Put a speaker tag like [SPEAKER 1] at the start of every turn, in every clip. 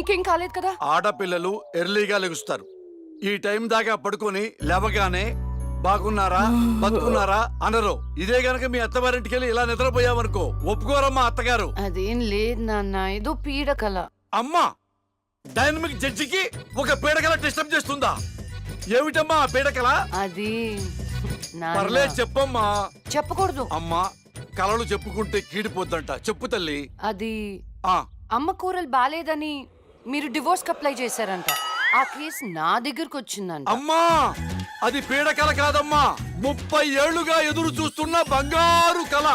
[SPEAKER 1] నీకేం కాలేదు కదా?
[SPEAKER 2] ఆడపిల్లలు ఎర్లీగా లెగుస్తారు. ఈ టైం దాకా పడుకొని లేవగానే బాగున్నారా బతుకున్నారా అనరు. ఇదే గనక మీ అత్తవారింటికి వెళ్ళి ఇలా నిద్రపోయావనుకో ఒప్పుకోరమ్మా అత్తగారు.
[SPEAKER 1] అదేం లేదు నాన్న, ఏదో పీడకల.
[SPEAKER 2] అమ్మా, డైనమిక్ జడ్జికి ఒక పీడకల డిస్టర్బ్ చేస్తుందా? ఏమిటమ్మా ఆ పీడకల?
[SPEAKER 1] అది
[SPEAKER 2] పర్లేదు చెప్పమ్మా.
[SPEAKER 1] చెప్పకూడదు
[SPEAKER 2] అమ్మా, కలలు చెప్పుకుంటే కీడిపోద్దంట. చెప్పు తల్లి.
[SPEAKER 1] అది అమ్మ కూరలు బాలేదని మీరు డివోర్స్ కి అప్లై చేశారంట. ఆ కేసు నా దగ్గరకు వచ్చిందంట.
[SPEAKER 2] అమ్మా, అది పీడకల కాదమ్మా, 30 ఏళ్లుగా ఎదురు చూస్తున్న బంగారు కళ.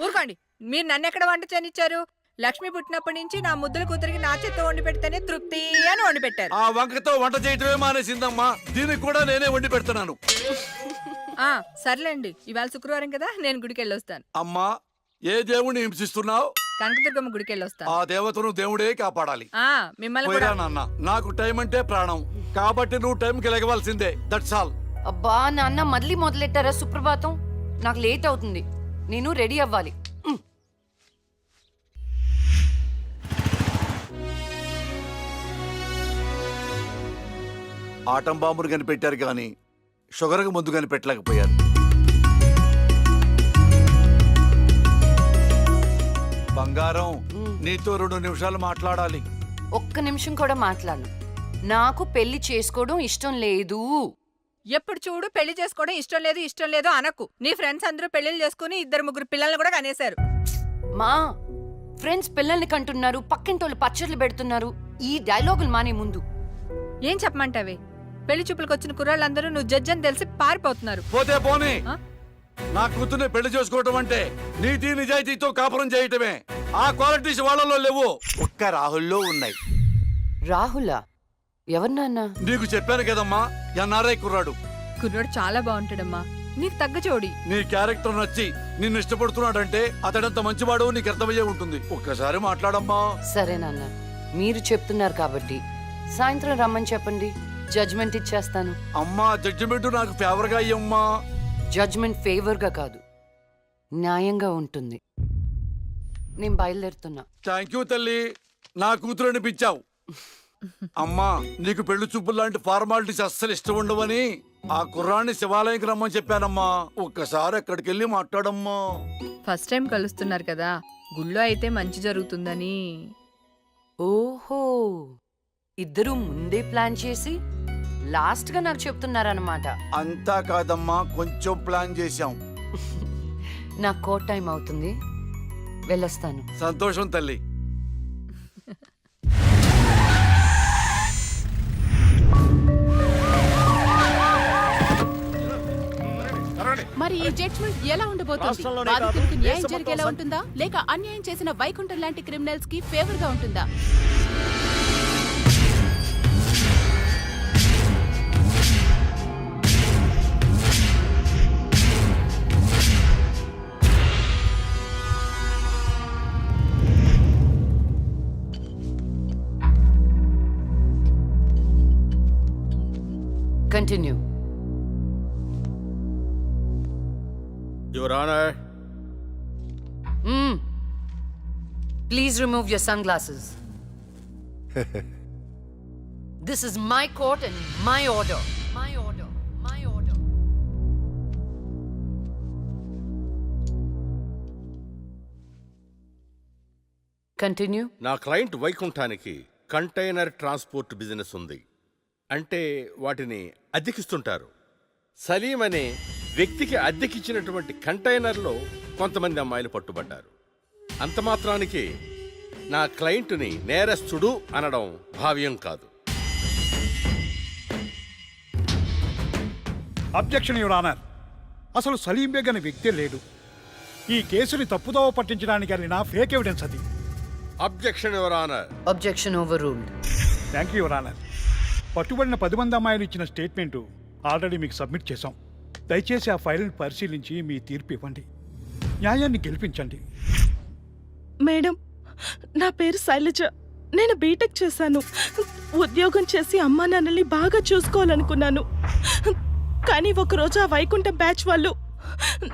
[SPEAKER 3] ఊరుకోండి, మీరు నన్ను ఎక్కడ వంట చేయనిచ్చారు? లక్ష్మి పుట్టినప్పటి నుంచి నా ముద్దుల కూతురికి నా చేత్తో వండి పెడితేనే తృప్తి అని వండి పెట్టారు.
[SPEAKER 2] ఆ వంకతో వంట చేయటమే మానేసిందమ్మా. దీనికి కూడా నేనే వండి పెడుతున్నాను.
[SPEAKER 3] సర్లేండి, ఇవాళ శుక్రవారం కదా, నేను గుడికి వెళ్ళొస్తాను.
[SPEAKER 2] అమ్మా, ఏ దేవుణ్ణి హింసిస్తున్నావు?
[SPEAKER 3] కనకదుర్గమ్మ గుడికి వెళ్ళొస్తాను.
[SPEAKER 2] ఆ దేవతను దేవుడే కాపాడాలి.
[SPEAKER 3] మిమ్మల్ని కూడా.
[SPEAKER 2] నాన్న, నాకు టైం అంటే ప్రాణం, కాబట్టి నువ్వు టైంకి లెగవలసిందే. That's all.
[SPEAKER 1] అబ్బా నాన్న, మళ్ళీ మొదలెట్టారా సుప్రభాతం? నాకు లేట్ అవుతుంది, నేను రెడీ అవ్వాలి.
[SPEAKER 2] ఆటం బాంబును కనిపెట్టారు కానీ షుగర్కి ముందు కనిపెట్టలేకపోయారు. బంగారం, నీతో 2 నిమిషాలు మాట్లాడాలి.
[SPEAKER 1] ఒక్క నిమిషం కూడా మాట్లాడను. నాకు పెళ్లి చేసుకోవడం ఇష్టం లేదు.
[SPEAKER 3] ఎప్పుడు చూడు పెళ్లి చేసుకోవడం ఇష్టం లేదు అనకు. నీ ఫ్రెండ్స్ అందరూ పెళ్లిళ్ళు చేసుకుని 2-3 పిల్లల్ని కూడా కనేశారు.
[SPEAKER 1] మా ఫ్రెండ్స్ పిల్లల్ని కంటున్నారు, పక్కింటోళ్ళు పచ్చళ్ళు పెడుతున్నారు. ఈ డైలాగులు మానే ముందు
[SPEAKER 3] ఏం చెప్పమంటావే? పెళ్లి చూపులకు వచ్చిన కుర్రాళ్ళందరూ నువ్వు జడ్జి అని తెలిసి పారిపోతున్నారు.
[SPEAKER 2] పోతే పోనీ, నా కూతుర్ని పెళ్లి చేసుకోవటం అంటే నీతి నిజాయితీతో కాపురం చేయటమే. ఆ క్వాలిటీస్ వాళ్ళలో లేవు, ఒక్క రాహుల్లో ఉన్నాయి.
[SPEAKER 1] రాహులా? ఎవరు నాన్న?
[SPEAKER 2] నీకు చెప్పాను కదమ్మా, ఎన్ఆర్ఐ కుర్రాడు.
[SPEAKER 3] కుర్రాడు చాలా బాగుంటాడమ్మా, నీకు తగ్గ జోడి.
[SPEAKER 2] నీ క్యారెక్టర్ నచ్చి నిన్ను ఇష్టపడుతున్నాడంటే అతడంత మంచివాడు నీకు అర్థమయ్యే ఉంటుంది. ఒక్కసారి మాట్లాడమ్మా.
[SPEAKER 1] సరే నాన్న, మీరు చెప్తున్నారు కాబట్టి సాయంత్రం రమ్మని చెప్పండి, జడ్జ్మెంట్ ఇచ్చేస్తాను.
[SPEAKER 2] అమ్మా, జడ్జిమెంట్ నాకు ఫేవర్ గా అయ్యమ్మా.
[SPEAKER 1] జడ్జ్మెంట్ ఫేవర్ గా కాదు, న్యాయంగా ఉంటుంది. నేను బయలుదేరుతున్నా.
[SPEAKER 2] థ్యాంక్ యూ తల్లి, నా కూతురు అనిపించావు. అమ్మా, నీకు పెళ్లి చూపులు లాంటి ఫార్మాలిటీస్ అస్సలు ఇష్టం ఉండవని ఆ కుర్రాన్ని శివాలయంకి రమ్మని చెప్పానమ్మా. ఒక్కసారి అక్కడికి వెళ్ళి మాట్లాడమ్మా.
[SPEAKER 3] ఫస్ట్ టైం కలుస్తున్నారు కదా, గుళ్ళో అయితే మంచి జరుగుతుందని.
[SPEAKER 1] ఓహో, ఇద్దరు ముందే ప్లాన్ చేసి లాస్ట్ గా నాకు చెప్తున్నారన్నమాట.
[SPEAKER 2] అంతా కాదమ్మా, కొంచెం ప్లాన్ చేశాం.
[SPEAKER 1] నా కోట్ టైం అవుతుంది, వెళ్ళొస్తాను.
[SPEAKER 2] సంతోషం తల్లి.
[SPEAKER 4] మరి ఈ జడ్జ్మెంట్ ఎలా ఉండబోతోంది? బాధితులకు న్యాయం జరిగేలా ఉంటుందా, లేక అన్యాయం చేసిన వైకుంఠం లాంటి క్రిమినల్స్ కి ఫేవర్ గా ఉంటుందా?
[SPEAKER 1] Continue.
[SPEAKER 5] Your Honor.
[SPEAKER 1] Please remove your sunglasses. This is my court and my order. My order. My order. Continue.
[SPEAKER 5] నా క్లయింట్ వైకుంఠానికి కంటైనర్ ట్రాన్స్పోర్ట్ బిజినెస్ ఉంది. అంటే వాటిని అద్దెకిస్తుంటారు. సలీం అనే వ్యక్తికి అద్దెకిచ్చినటువంటి కంటైనర్లో కొంతమంది అమ్మాయిలు పట్టుబడ్డారు. అంత మాత్రానికి నా క్లయింట్ని నేరస్తుడు అనడం భావ్యం కాదు.
[SPEAKER 6] Objection your honour. అసలు సలీం బేగ్ అనే వ్యక్తే లేడు. ఈ కేసుని తప్పుదోవ పట్టించడానికి వెళ్ళిన ఫేక్ ఎవిడెన్స్ అది.
[SPEAKER 5] Objection your honour.
[SPEAKER 1] Objection overruled.
[SPEAKER 6] Thank you your honour. పట్టుబడిన 10 మంది అమ్మాయిలు ఇచ్చిన స్టేట్మెంటు ఆల్రెడీ మీకు సబ్మిట్ చేశాం. దయచేసి ఆ ఫైల్ని పరిశీలించి మీ తీర్పు ఇవ్వండి. న్యాయాన్ని గెలిపించండి.
[SPEAKER 7] మేడం, నా పేరు శైలజ. నేను బీటెక్ చేశాను. ఉద్యోగం చేసి అమ్మా నాన్నల్ని బాగా చూసుకోవాలనుకున్నాను. కానీ ఒకరోజు ఆ వైకుంఠం బ్యాచ్ వాళ్ళు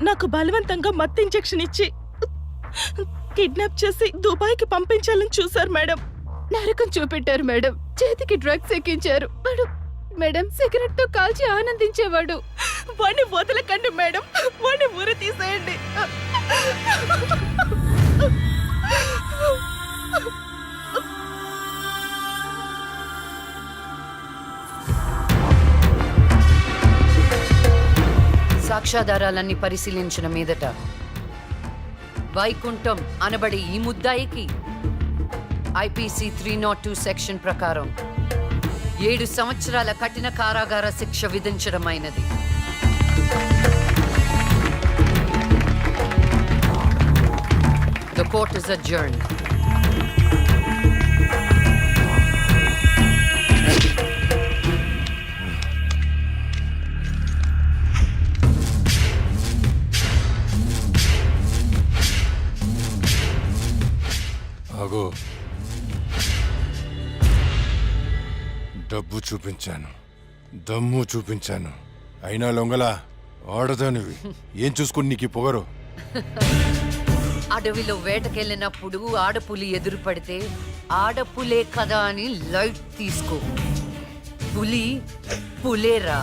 [SPEAKER 7] నాకు బలవంతంగా మత్తు ఇంజెక్షన్ ఇచ్చి కిడ్నాప్ చేసి దుబాయ్కి పంపించాలని చూశారు మేడం.
[SPEAKER 4] నరకం చూపెట్టారు మేడం. చేతికి డ్రగ్స్ ఎక్కించారు మేడం. మేడం సిగరెట్ తో కాల్చి ఆనందించేవాడు.
[SPEAKER 7] వాడిని వదలకండి మేడం, వాడిని ఉరి తీసేయండి.
[SPEAKER 1] సాక్ష్యాధారాలన్నీ పరిశీలించిన మీదట వైకుంఠం అనబడే ఈ ముద్దాయికి ఐపీసీ 302 సెక్షన్ ప్రకారం 7 సంవత్సరాల కఠిన కారాగార శిక్ష విధించడమైనది. The court is adjourned.
[SPEAKER 8] ఆగో, డబ్బు చూపించాను, దమ్ము చూపించాను, అయినా లొంగలా ఆడదానివి. ఏం చూసుకుని నీకు ఈ పొగరు?
[SPEAKER 1] అడవిలో వేటకెళ్ళినప్పుడు ఆడపులి ఎదురు పడితే ఆడపులే కదా అని లైట్ తీసుకో. పులి పులేరా.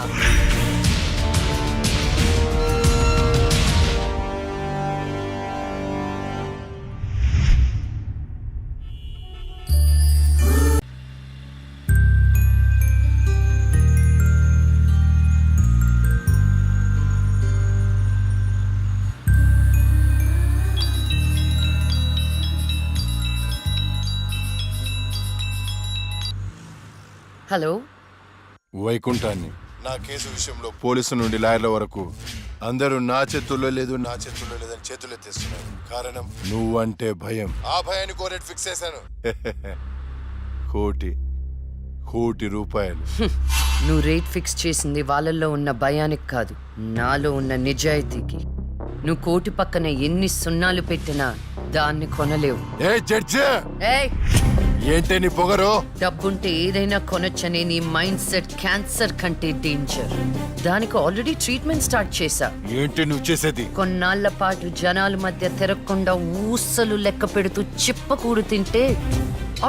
[SPEAKER 1] హలో,
[SPEAKER 8] వైకుంఠాన్ని నా కేసు విషయంలో పోలీసు నుండి లాయర్ల వరకు అందరూ నా చేతుల్లో లేదు, నా చేతుల్లో లేదని చేతులు ఎత్తేస్తున్నారు. కారణం నువ్వంటే భయం. ఆ భయాన్ని కోరేట్ ఫిక్స్ చేశాను. కోటి రూపాయలు.
[SPEAKER 1] నువ్వు రేట్ ఫిక్స్ చేసింది వాళ్ళల్లో ఉన్న భయానికి కాదు, నాలో ఉన్న నిజాయితీకి. నువ్వు కోటి పక్కన ఎన్ని సున్నాలు పెట్టినా దాన్ని కొనలేవు.
[SPEAKER 8] ఏ జడ్జి,
[SPEAKER 1] ఏయ్,
[SPEAKER 8] ఏంటే నీ పొగరు?
[SPEAKER 1] డబ్బుంటే ఏదైనా కొనొచ్చనే నీ మైండ్ సెట్ క్యాన్సర్ కంటే డేంజర్. దానికి ఆల్రెడీ ట్రీట్మెంట్ స్టార్ట్ చేశా.
[SPEAKER 8] ఏంటి నువ్వు చేసేది?
[SPEAKER 1] కొన్నాళ్ల పాటు జనాల మధ్య తిరగకుండా ఊసలు లెక్క పెడుతూ చిప్పకూడు తింటే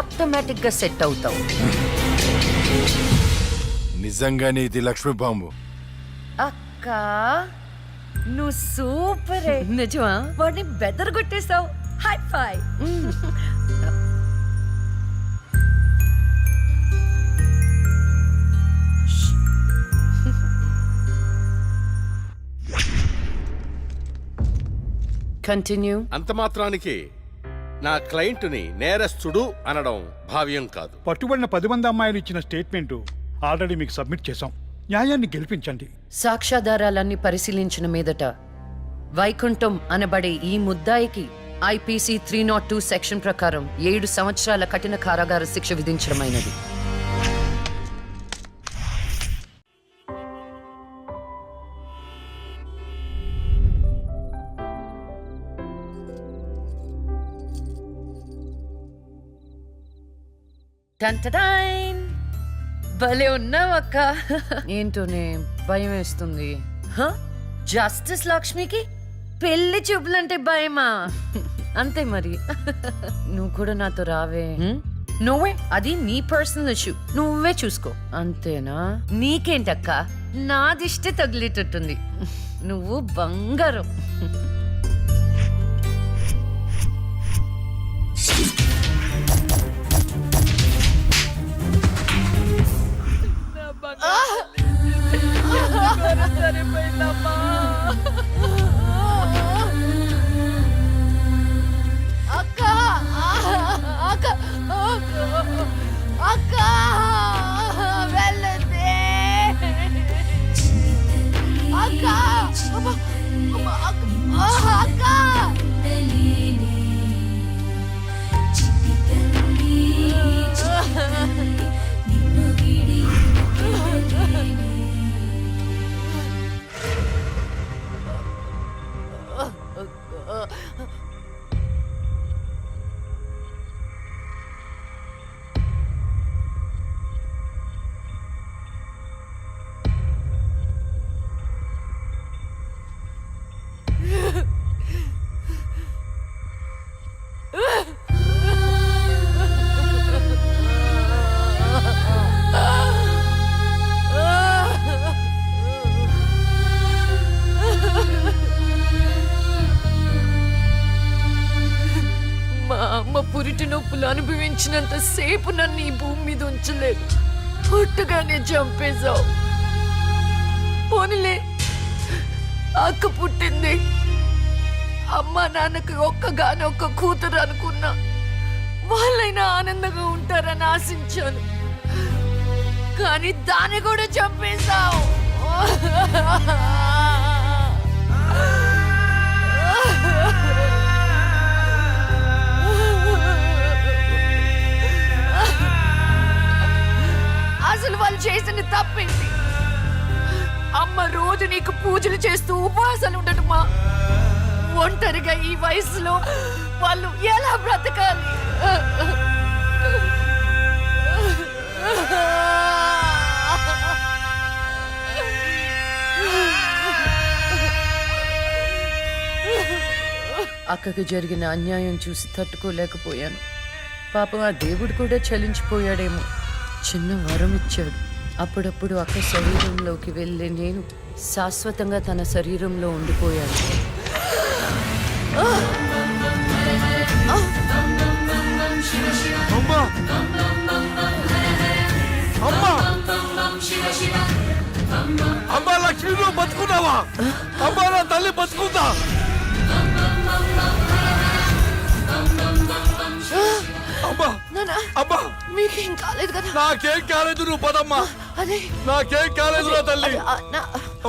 [SPEAKER 1] ఆటోమేటిక్ గా సెట్ అవుతావు.
[SPEAKER 8] నిజంగానే ఇది లక్ష్మీ బాంబు.
[SPEAKER 1] అక్క, నువ్వు సూపరే. నిజమా? వాడిని బెదరగొట్టేశావు. హై ఫై. కంటిన్యూ.
[SPEAKER 5] అంత మాత్రానికి నా క్లయింట్ని నేరస్తుడు అనడం భావ్యం కాదు.
[SPEAKER 6] పట్టుబడిన 10 మంది అమ్మాయిలు ఇచ్చిన స్టేట్మెంటు ఆల్రెడీ మీకు సబ్మిట్ చేశాం. న్యాయాన్ని గెలిపించండి.
[SPEAKER 1] సాక్ష్యాధారాలన్నీ పరిశీలించిన మీదట వైకుంఠం అనబడే ఈ ముద్దాయికి ఐపీసీ 302 సెక్షన్ ప్రకారం 7 సంవత్సరాల కఠిన కారాగార శిక్ష విధించడమైనది. టంటడైన్! భలే ఉన్నావు అక్క. ఏంటోనే భయం వేస్తుంది. జస్టిస్ లక్ష్మికి పెళ్లి చూపులంటే భయమా? అంతే మరి. నువ్వు కూడా నాతో రావే. నువ్వే, అది నీ పర్సనల్ ఇష్యూ, నువ్వే చూసుకో. అంతేనా? నీకేంటక్క, నా దిష్టి తగిలేటట్టుంది. నువ్వు బంగారం. నొప్పులు అనుభవించినంత సేపు నన్ను ఈ భూమి మీద ఉంచలేదు. పుట్టగానే చంపేశావు. పోనీలే, అక్క పుట్టింది. అమ్మా నాన్నకి ఒక్కగానొక్క కూతురు అనుకున్నా. వాళ్ళైనా ఆనందంగా ఉంటారని ఆశించాను. కానీ దాన్ని కూడా చంపేశావు. అసలు వాళ్ళు చేసిన తప్పేంటి? అమ్మ రోజు నీకు పూజలు చేస్తూ ఉపవాసాలు ఉండటమా? ఒంటరిగా ఈ వయసులో వాళ్ళు ఎలా బ్రతకాలి? అక్కకు జరిగిన అన్యాయం చూసి తట్టుకోలేకపోయాను. పాపం ఆ దేవుడు కూడా చలించిపోయాడేమో. చిన్న వరం ఇచ్చాడు. అప్పుడప్పుడు అక్క శరీరంలోకి వెళ్ళే నేను శాశ్వతంగా తన శరీరంలో ఉండిపోయాను.
[SPEAKER 2] అమ్మా! అమ్మా! అమ్మా లక్ష్మి, నువ్వు బతుకున్నావా? అమ్మా, నా తల్లి బతుకుందా? అమ్మా! అమ్మా!
[SPEAKER 1] మీకేం కాలేదు కదా?
[SPEAKER 2] నాకేం కాలేదు, నువ్వు పదమ్మా.
[SPEAKER 1] అదే
[SPEAKER 2] నాకేం కాలేదు నా తల్లి.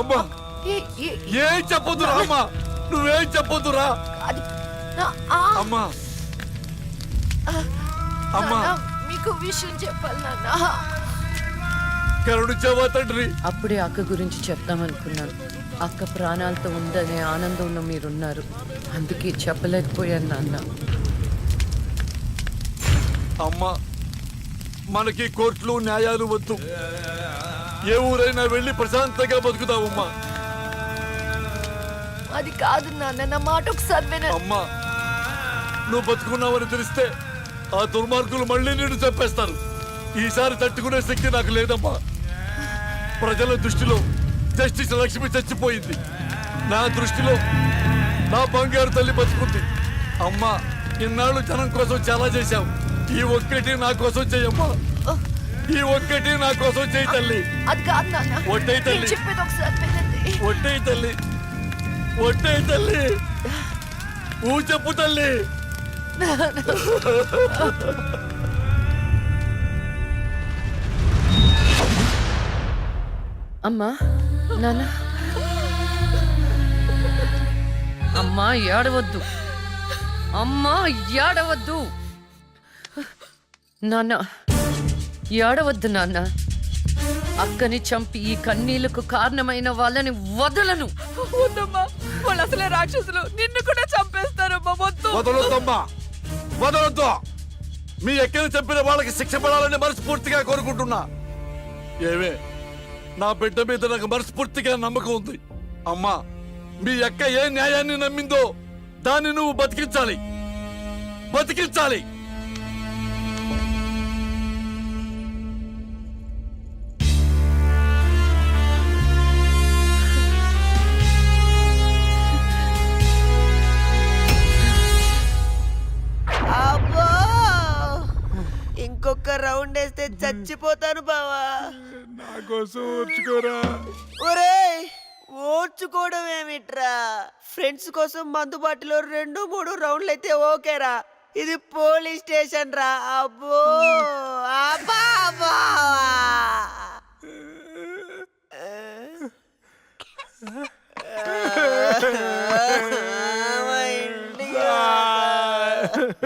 [SPEAKER 2] అమ్మా, ఏం చెప్పొద్దురా అమ్మా, నువ్వేం చెప్పొద్దురా. అమ్మా, అమ్మా,
[SPEAKER 1] మీకు విషయం చెప్పాలి నాన్న.
[SPEAKER 2] కరుణించావా తండ్రి?
[SPEAKER 1] అప్పుడే అక్క గురించి చెప్తామనుకున్నాను. అక్క ప్రాణాలతో ఉందనే ఆనందంలో మీరున్నారు. అందుకే చెప్పలేకపోయాను నాన్న.
[SPEAKER 2] అమ్మా, మనకి కోర్టులు న్యాయాలు వద్దు. ఏ ఊరైనా వెళ్ళి ప్రశాంతంగా బతుకుతావమ్మా.
[SPEAKER 1] అది కాదు నాన్న, నా మాట ఒకసారి వినండి.
[SPEAKER 2] అమ్మా, నువ్వు బతుకున్నావని తెలిస్తే ఆ దుర్మార్గులు మళ్ళీ నిన్ను చంపేస్తారు. ఈసారి తట్టుకునే శక్తి నాకు లేదమ్మా. ప్రజల దృష్టిలో జస్టిస్ లక్ష్మి చచ్చిపోయింది. నా దృష్టిలో నా బంగారు తల్లి బతుకుంది. అమ్మా, ఇన్నాళ్ళు జనం కోసం చాలా చేశావు. ఈ ఒక్కటి నా కోసం చెయ్యమ్మా. ఈ ఒక్కటి నా కోసం చెయ్యి తల్లి.
[SPEAKER 1] అది కాదు నాన్న,
[SPEAKER 2] ఒట్టేయి తల్లి.
[SPEAKER 1] నేను చెప్పేది ఒకసారి వినండి.
[SPEAKER 2] ఒట్టేయి తల్లి, ఒట్టేయి తల్లి, ఊ చెప్పు తల్లి.
[SPEAKER 1] అమ్మా, నాన్న, అమ్మా ఏడవద్దు. అమ్మా ఏడవద్దు. నాన్న ఏడవద్దు నాన్న. అక్కని చంపి ఈ కన్నీళ్లకు కారణమైన వాళ్ళని వదలను.
[SPEAKER 7] వద్దమ్మా, వాళ్ళు అసలే రాక్షసులు, నిన్ను కూడా చంపేస్తారమ్మా. వద్దు.
[SPEAKER 2] వదలొద్దమ్మా, వదలొద్దు. మీ ఎక్కని చంపిన వాళ్ళకి శిక్ష పడాలని మనస్ఫూర్తిగా కోరుకుంటున్నా. ఏమే, నా బిడ్డ మీద నాకు మనస్ఫూర్తిగా నమ్మకం ఉంది. అమ్మా, మీ అక్క ఏ న్యాయాన్ని నమ్మిందో దాన్ని నువ్వు బతికించాలి, బతికించాలి.
[SPEAKER 9] అబ్బో, ఇంకొక రౌండ్ వేస్తే చచ్చిపోతాను బావా.
[SPEAKER 6] నా కోసం ఓర్చుకోరా.
[SPEAKER 9] ఒరేయ్, ఓర్చుకోవడం ఏమిట్రా? ఫ్రెండ్స్ కోసం మందు బాటిలో 2-3 రౌండ్లు అయితే ఓకేరా. ఇది పోలీస్ స్టేషన్ రా. అబ్బో, అబ్బా, అబ్బా.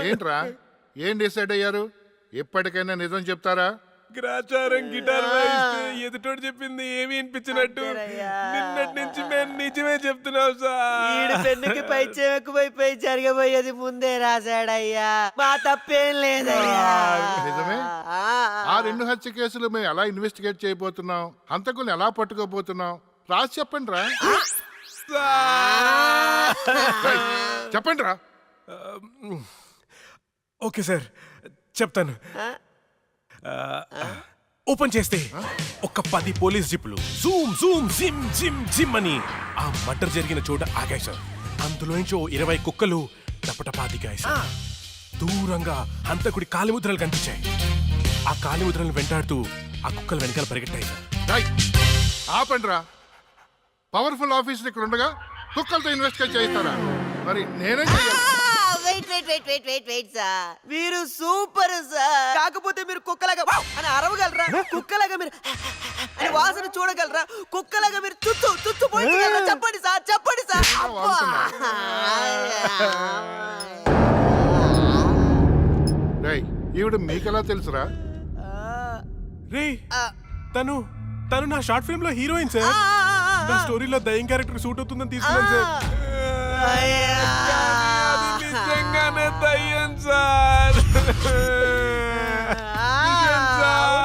[SPEAKER 8] ఏంట్రా, ఏం డిసైడ్ అయ్యారు? ఎప్పటికైనా నిజం చెప్తారా?
[SPEAKER 10] గ్రాచారం గిటార్ వాయిస్తే ఎదుటోడు చెప్పింది ఏమి వినిపించినట్టు నిన్నటి నుంచి మేము నిజమే చెప్తున్నాం సార్.
[SPEAKER 9] ఈడు పెన్నుకి పై చెక్కుపోయిపోయి జరగబోయేది ముందే రాశాడయ్యా. మా తప్పేం లేదయ్యా.
[SPEAKER 8] నిజమే. ఆ 2 హత్య కేసులు మేము ఎలా ఇన్వెస్టిగేట్ చేయబోతున్నాం, హంతకుల్ని ఎలా పట్టుకోబోతున్నాం రాసి చెప్పండి రా. చెప్పండి రా.
[SPEAKER 10] ఓకే సార్, చెప్తాను. ఓపెన్ చేస్తే ఒక 10 పోలీస్ జీపులు జూమ్ జూమ్ జిమ్ జిమ్ జిమ్ అని ఆ మర్డర్ జరిగిన చోట ఆగాయి సార్. అందులోంచి 20 కుక్కలు టపటపా దిగాయి సార్. దూరంగా హంతకుడి కాలిముద్రలు కనిపించాయి. ఆ కాలిముద్రలను వెంటాడుతూ ఆ కుక్కలు వెనకాల పరిగెట్టాయి సార్.
[SPEAKER 8] ఆపండ్రా. పవర్ఫుల్ ఆఫీసర్ ఇక్కడ ఉండగా కుక్కలతో ఇన్వెస్టిగేట్ చేయిస్తారా? మరి నేనేం చేయాలి?
[SPEAKER 9] వెయిట్ సార్, మీరు సూపర్ సార్. కాకపోతే మీరు కుక్కలాగా వావ్ అని అరవగలరా? కుక్కలాగా మీరు అని వాసన చూడగలరా? కుక్కలాగా మీరు చుట్టూ చుట్టూ పోయించగలరా? చెప్పండి సార్, చెప్పండి సార్.
[SPEAKER 8] ఈవిడ మీకెలా తెలుసురా?
[SPEAKER 10] రే తను తను నా షార్ట్ ఫిల్మ్ లో హీరోయిన్ సార్. నా స్టోరీలో దయ్యం క్యారెక్టర్ సూట్ అవుతుందని తీసుకున్నాను సార్. అది నిజంగానే దయ్యం సార్. నిజం సార్.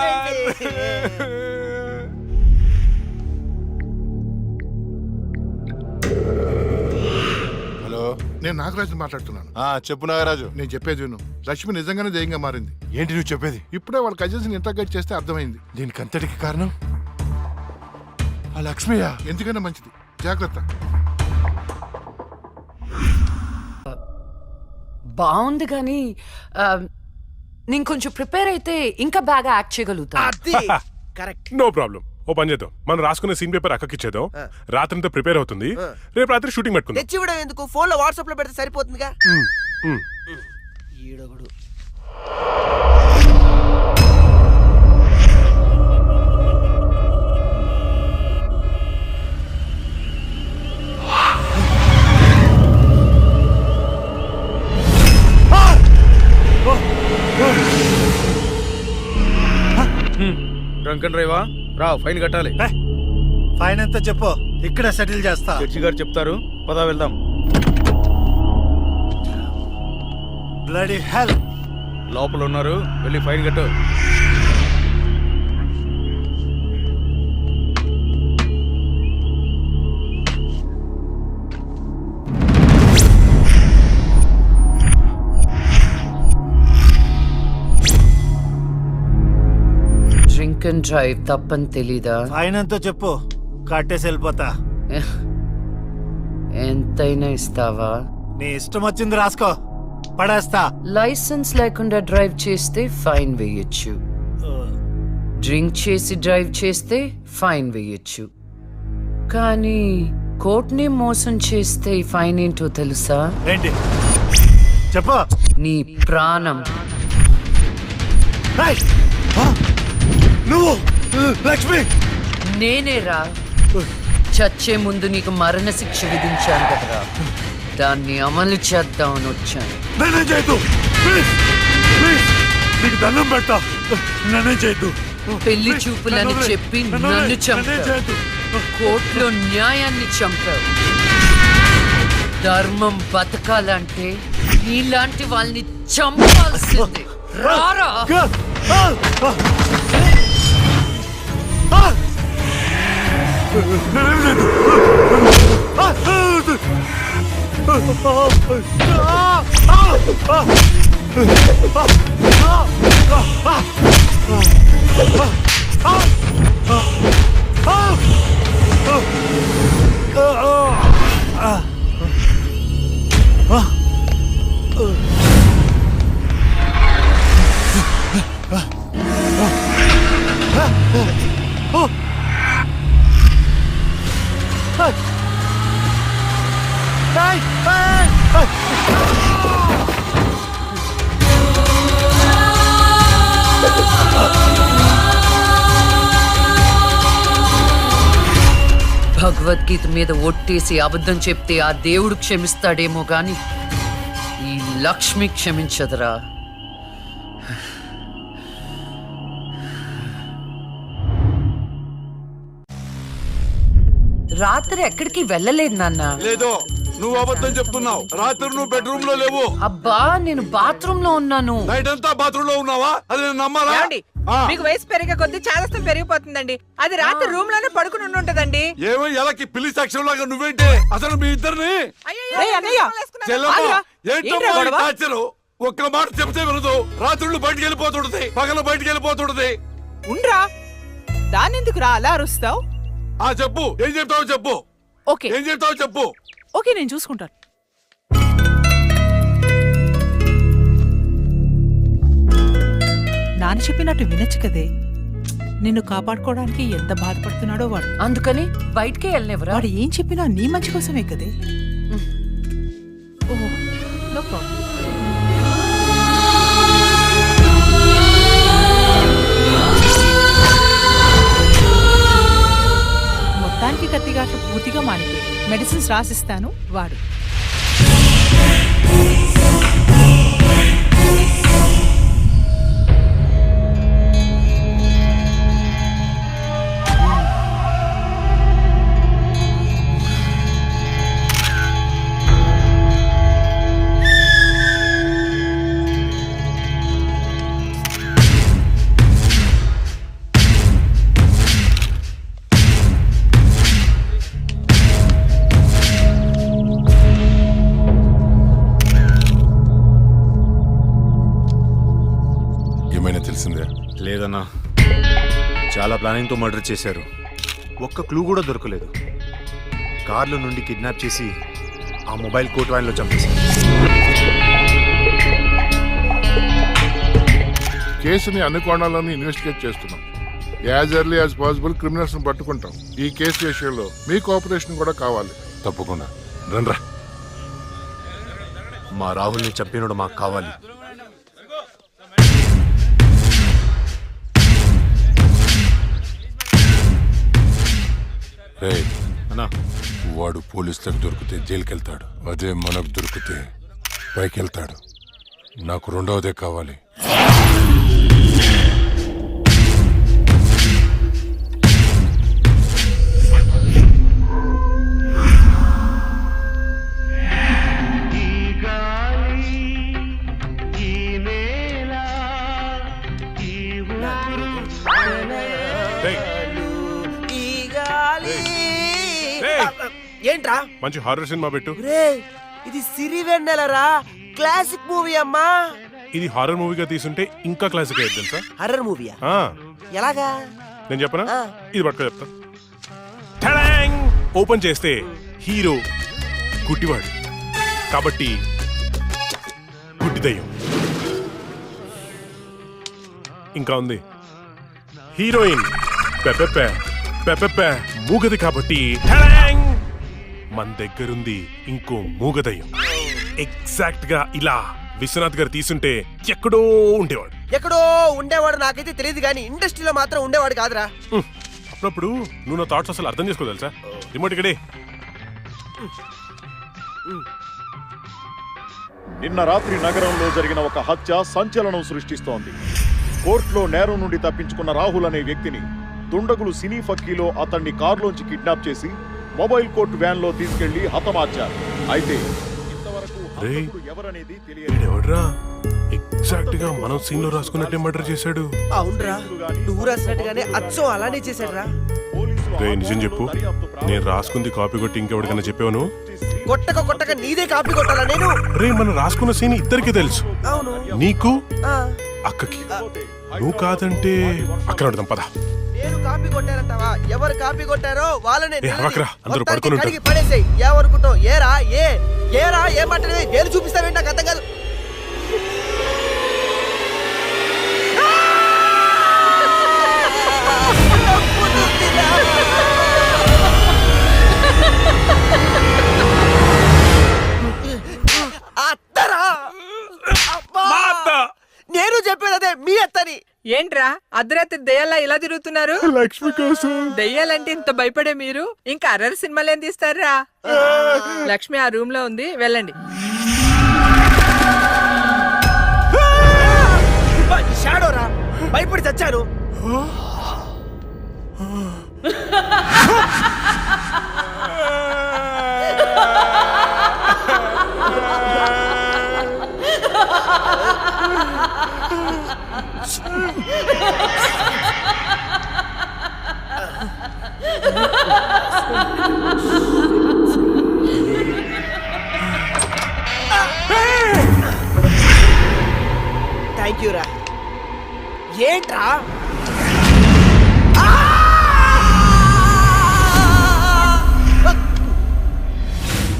[SPEAKER 8] హలో,
[SPEAKER 11] నేను నాగరాజు మాట్లాడుతున్నాను.
[SPEAKER 8] చెప్పు నాగరాజు.
[SPEAKER 11] నేను చెప్పేది విను. లక్ష్మి నిజంగానే దయ్యంగా మారింది.
[SPEAKER 8] ఏంటి నువ్వు చెప్పేది?
[SPEAKER 11] ఇప్పుడే వాళ్ళ కజిన్స్ ఇంటర్గేట్ చేస్తే అర్థమైంది.
[SPEAKER 8] దీనికి అంతటికి కారణం ఆ లక్ష్మియా?
[SPEAKER 11] ఎందుకైనా మంచిది, జాగ్రత్త.
[SPEAKER 1] బాగుంది కానీ నేను కొంచెం ప్రిపేర్ అయితే ఇంకా బాగా యాక్ట్ చేయగలుగుతా.
[SPEAKER 9] అది కరెక్ట్.
[SPEAKER 10] No problem. ఓ పని చేద్దాం, మనం రాసుకున్న సీన్ పేపర్ అక్కకి ఇచ్చేద్దాం. రాత్రంతా ప్రిపేర్ అవుతుంది. రేపు రాత్రి షూటింగ్ పెట్టుకుందాం.
[SPEAKER 9] తెచ్చివ్వడం ఎందుకు? ఫోన్ లో వాట్సాప్ లో పెడితే సరిపోతుందిగా. ఈడొకడు.
[SPEAKER 12] డ్రంకన్ డ్రైవా రా, ఫైన్ కట్టాలి.
[SPEAKER 6] ఫైన్ ఎంత చెప్పు, ఇక్కడ సెటిల్ చేస్తా.
[SPEAKER 12] జడ్జి గారు చెప్తారు, పదా వెళ్దాం.
[SPEAKER 6] Bloody hell.
[SPEAKER 12] లోపల ఉన్నారు, వెళ్ళి ఫైన్ కట్టు.
[SPEAKER 1] డ్రింక్ అండ్ డ్రైవ్ తప్పని తెలీదా?
[SPEAKER 6] ఫైన్ ఎంతో చెప్పు, కట్టేసి వెళ్ళిపోతా.
[SPEAKER 1] ఎంతైనా ఇస్తావా?
[SPEAKER 6] నీ ఇష్టం వచ్చింది రాసుకో, పడేస్తా.
[SPEAKER 1] లైసెన్స్ లేకుండా డ్రైవ్ చేస్తే ఫైన్ వేయొచ్చు, డ్రింక్ చేసి డ్రైవ్ చేస్తే ఫైన్ వేయొచ్చు, కానీ కోర్టుని మోసం చేస్తే ఈ ఫైన్ ఏంటో తెలుసా?
[SPEAKER 6] ఏంటి చెప్పు.
[SPEAKER 1] నీ ప్రాణం.
[SPEAKER 6] నువ్వు లక్ష్మి?
[SPEAKER 1] నేనేరా. చచ్చే ముందు నీకు మరణశిక్ష విధించాను కదరా, దాన్ని అమలు చేద్దామని వచ్చాను.
[SPEAKER 6] నేనేం చేయొద్దు, నీకు దండం పెడతా. నేనేం చేయొద్దు.
[SPEAKER 1] పెళ్లి చూపులని చెప్పి నన్ను చంపావు, కోర్టులో న్యాయాన్ని చంపావు. ధర్మం బతకాలంటే నీలాంటి వాళ్ళని చంపాల్సిందే. రారా. భగవద్గీత మీద ఒట్టేసి అబద్ధం చెప్తే ఆ దేవుడు క్షమిస్తాడేమో గాని ఈ లక్ష్మి క్షమించదురా. రాత్రి ఎక్కడికి వెళ్ళలేదు నాన్న.
[SPEAKER 2] లేదో, నువ్వు అబద్ధం చెప్తున్నావు. రాత్రి నువ్వు బెడ్రూమ్ లో లేవు.
[SPEAKER 1] అబ్బా, నేను బాత్రూమ్ లో ఉన్నాను.
[SPEAKER 2] నైట్ అంతా బాత్రూమ్ లో ఉన్నావా? అది నేను నమ్మాలా?
[SPEAKER 3] ఏమండి? మీకు వయసు పెరిగే కొద్ది చాదస్తం పెరిగిపోతుందండి. అది రాత్రి రూమ్ లోనే పడుకుని ఉంటదండి.
[SPEAKER 2] ఏమో ఎలకి పిల్లి సాక్ష్యం లాగా నువ్వేంటి అసలు మీ ఇద్దరిని? ఒక్క మాట చెప్తే వినదు. రాత్రుళ్ళు బయటికి వెళ్ళిపోతుంటది, పగలు బయటికి వెళ్ళిపోతుంటది.
[SPEAKER 7] ఉండ్రా, దానెందుకు రా అలా అరుస్తావు?
[SPEAKER 2] చెప్పు, ఏం చెప్తావు చెప్పు.
[SPEAKER 7] ఓకే,
[SPEAKER 2] ఏం చెప్తావు చెప్పు.
[SPEAKER 7] ఓకే, నేను చూసుకుంటాను. నాన్న చెప్పినట్టు వినొచ్చు కదే. నిన్ను కాపాడుకోవడానికి ఎంత బాధపడుతున్నాడో వాడు.
[SPEAKER 1] అందుకని బయటికే వెళ్ళనివ్వరా?
[SPEAKER 7] వాడు ఏం చెప్పినా నీ మంచి కోసమే కదే. ఓహో, నో ప్రాబ్లం. మొత్తానికి కత్తిగాట్లు పూర్తిగా మానిపోయి మెడిసిన్స్ రాసిస్తాను వాడు.
[SPEAKER 12] లేదన్నా, చాలా ప్లానింగ్తో మర్డర్ చేశారు. ఒక్క క్లూ కూడా దొరకలేదు. కార్లో నుండి కిడ్నాప్ చేసి ఆ మొబైల్ కోట్ వ్యాన్లో చంపేశారు.
[SPEAKER 11] కేసుని అన్ని కోణాలను ఇన్వెస్టిగేట్ చేస్తున్నాం. As early as possible criminals ని పట్టుకుంటాం. ఈ కేసు విషయంలో మీ కోఆపరేషన్ కూడా కావాలి.
[SPEAKER 8] తప్పకుండా రండ్రా.
[SPEAKER 12] మా రాహుల్ని చంపినోడు మాకు కావాలి.
[SPEAKER 8] అన్నా, వాడు పోలీసులకు దొరికితే జైలుకి వెళ్తాడు. అదే మనకు దొరికితే పైకి వెళ్తాడు. నాకు రెండవదే కావాలి.
[SPEAKER 9] ఏంట్రా
[SPEAKER 10] మంచి హారర్ సినిమా పెట్టు.
[SPEAKER 9] ఇది సిరివెన్నెలరా, క్లాసిక్ మూవీ అమ్మా.
[SPEAKER 10] ఇది హారర్ మూవీగా తీసుంటే ఇంకా క్లాసిక్ అయ్యేది తెలుసా?
[SPEAKER 9] హర్రర్ మూవీయా? ఎలాగా?
[SPEAKER 10] నేను చెప్పనా? ఇది పట్టుకో చెప్తా. ఓపెన్ చేస్తే హీరో గుడ్డివాడు కాబట్టి గుడ్డి దయ్యం. ఇంకా ఉంది హీరోయిన్ మూగది కాబట్టి మన దగ్గరుంది ఇంకో మూగదయ్యం. ఎగ్జాక్ట్ గా ఇలా విశ్వనాథ్ గారు తీసుంటే ఎక్కడో ఉండేవాడు.
[SPEAKER 9] నాకైతే తెలియదు కానీ ఇండస్ట్రీలో మాత్రం ఉండేవాడు కాదురా.
[SPEAKER 10] అప్పుడప్పుడు నువ్వు నా థాట్స్ అసలు అర్థం చేసుకో తెలుసా? రిమోట్ ఇక్కడే.
[SPEAKER 13] నిన్న రాత్రి నగరంలో జరిగిన ఒక హత్య సంచలనం సృష్టిస్తోంది. కోర్టులో నేరం నుండి తప్పించుకున్న రాహుల్ అనే వ్యక్తిని దుండగులు సినీ ఫక్కీలో అతన్ని కారులోంచి కిడ్నాప్ చేసి మొబైల్ కోర్టు వ్యాన్ లో తీసుకెళ్లి హతమార్చారు. అయితే ఇంతవరకు ఎవరనేది తెలియదు.
[SPEAKER 10] ఎగ్జాక్ట్ గా మనం సీన్ లో రాసుకున్నట్టే మర్డర్ చేశాడు.
[SPEAKER 9] అవునరా, నువ్వు రాసినట్టుగానే అచ్చం అలానే చేశాడురా.
[SPEAKER 10] నిజం చెప్పు, నేను రాసుకుంది కాపీ కొట్టి ఇంకెవరికైనా చెప్పాను?
[SPEAKER 9] కొట్టక నీదే కాపీ కొట్టాలా నేను?
[SPEAKER 10] మనం రాసుకున్న సీన్ ఇద్దరికి తెలుసు.
[SPEAKER 9] అవును,
[SPEAKER 10] నీకు అక్కకి. నువ్వు కాదంటే అక్కడ అడదాం పద.
[SPEAKER 9] నేను కాపీ కొట్టారంటావా? ఎవరు కాపీ కొట్టారో వాళ్ళనే
[SPEAKER 10] అందరూ పడుకుని
[SPEAKER 9] పడేసాయి. ఏమనుకుంటావు? ఏరా ఏమంటే వేలు చూపిస్తావేంటి? నాకు అర్థం కాదు. నేను చెప్పేది అదే, మీ అత్తని.
[SPEAKER 3] ఏంట్రా అర్ధరాత్రి దెయ్యాలా ఇలా తిరుగుతున్నారు?
[SPEAKER 10] లక్ష్మి కోసం.
[SPEAKER 3] దెయ్యాలంటే ఇంత భయపడే మీరు ఇంకా అర్రర్ సినిమాలు ఏం తీస్తారా? లక్ష్మి ఆ రూమ్ లో ఉంది, వెళ్ళండి.
[SPEAKER 9] షాడోరా, భయపడి చచ్చాను. థ్యాంక్ యూ రా. ఏంట్రా?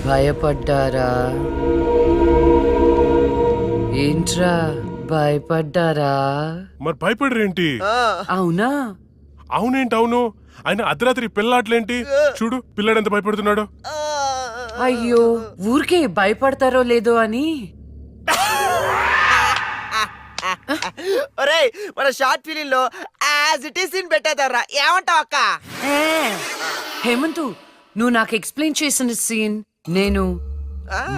[SPEAKER 1] భయపడ్డారా? ఏంట్రా భయపడ్డారా?
[SPEAKER 10] మరి భయపడరేంటి?
[SPEAKER 1] అవునా?
[SPEAKER 10] అవునేంటి అవును? ఆయన అర్ధరాత్రి పిల్లాట్లేంటి? చూడు పిల్లాడు ఎంత భయపడుతున్నాడు.
[SPEAKER 1] అయ్యో, ఊరికే భయపడతారో లేదో అని.
[SPEAKER 9] ఒరేయ్, మన షార్ట్ ఫిలిం లో యాజ్ ఇట్ ఈస్ సీన్ పెట్టేద్దాంరా, ఏమంటావు అక్క?
[SPEAKER 1] హేమంతు, నువ్వు నాకు ఎక్స్ప్లెయిన్ చేసిన సీన్ నేను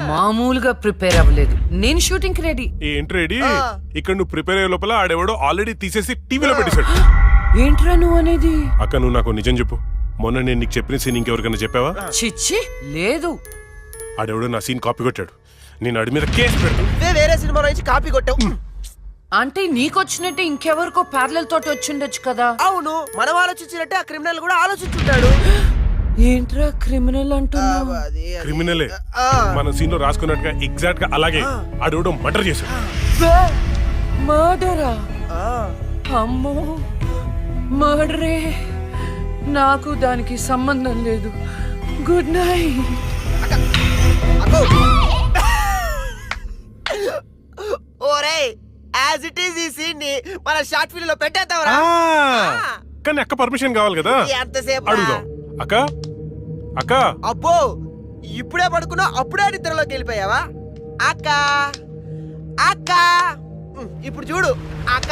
[SPEAKER 1] మామూలుగా ప్రిపేర్ అవ్వలేదు. నేను షూటింగ్ కి రెడీ.
[SPEAKER 10] ఏంటి రెడీ? ఇక్కడ నువ్వు ప్రిపేర్ అయ్యే లోపల ఆడెవడో ఆల్రెడీ తీసేసి టీవీలో పెట్టేశాడు.
[SPEAKER 1] ఏంట్రా నువ్వు అనేది?
[SPEAKER 10] అక్క నువ్వు నాకు నిజం చెప్పు, మొన్న నేను నీకు చెప్పిన సీన్ ఇంకెవరికైనా చెప్పావా?
[SPEAKER 1] చిచ్చి లేదు.
[SPEAKER 10] ఆడెవడో నా సీన్ కాపీ కొట్టాడు. నేను ఆడి మీద కేసు పెడతాను.
[SPEAKER 9] వేరే సినిమాలో నుంచి కాపీ కొట్టావు
[SPEAKER 1] అంటే నీకొచ్చినట్టే ఇంకెవరికో ప్యారలల్ తోటి వచ్చిండొచ్చు కదా.
[SPEAKER 9] అవును, మనం ఆలోచించినట్టే ఆ క్రిమినల్ కూడా ఆలోచించుంటాడు.
[SPEAKER 1] ఏంట్రా క్రిమినల్ అంటున్నావు?
[SPEAKER 10] క్రిమినలే మన సీన్ లో రాసుకున్నట్టుగా ఎగ్జాక్ట్ గా అలాగే ఆడెవడో మర్డర్ చేశాడు.
[SPEAKER 1] మర్డరా? అమ్మో, మర్డరే. నాకు దానికి సంబంధం లేదు. Good night.
[SPEAKER 9] ఓరేయ్, యాజ్ ఇట్ ఈస్ ఈ సీన్ ని మన షార్ట్ ఫిల్మ్ లో పెట్టేద్దాంరా.
[SPEAKER 10] కానీ అక్క పర్మిషన్ కావాలి కదా.
[SPEAKER 9] ఎంతసేపు
[SPEAKER 10] అడుగుదాం. అక్క అక్క.
[SPEAKER 9] అబ్బో, ఇప్పుడే పడుకున్నా అప్పుడే నిద్రలోకి వెళ్ళిపోయావా? అక్క అక్క ఇప్పుడు చూడు అక్క.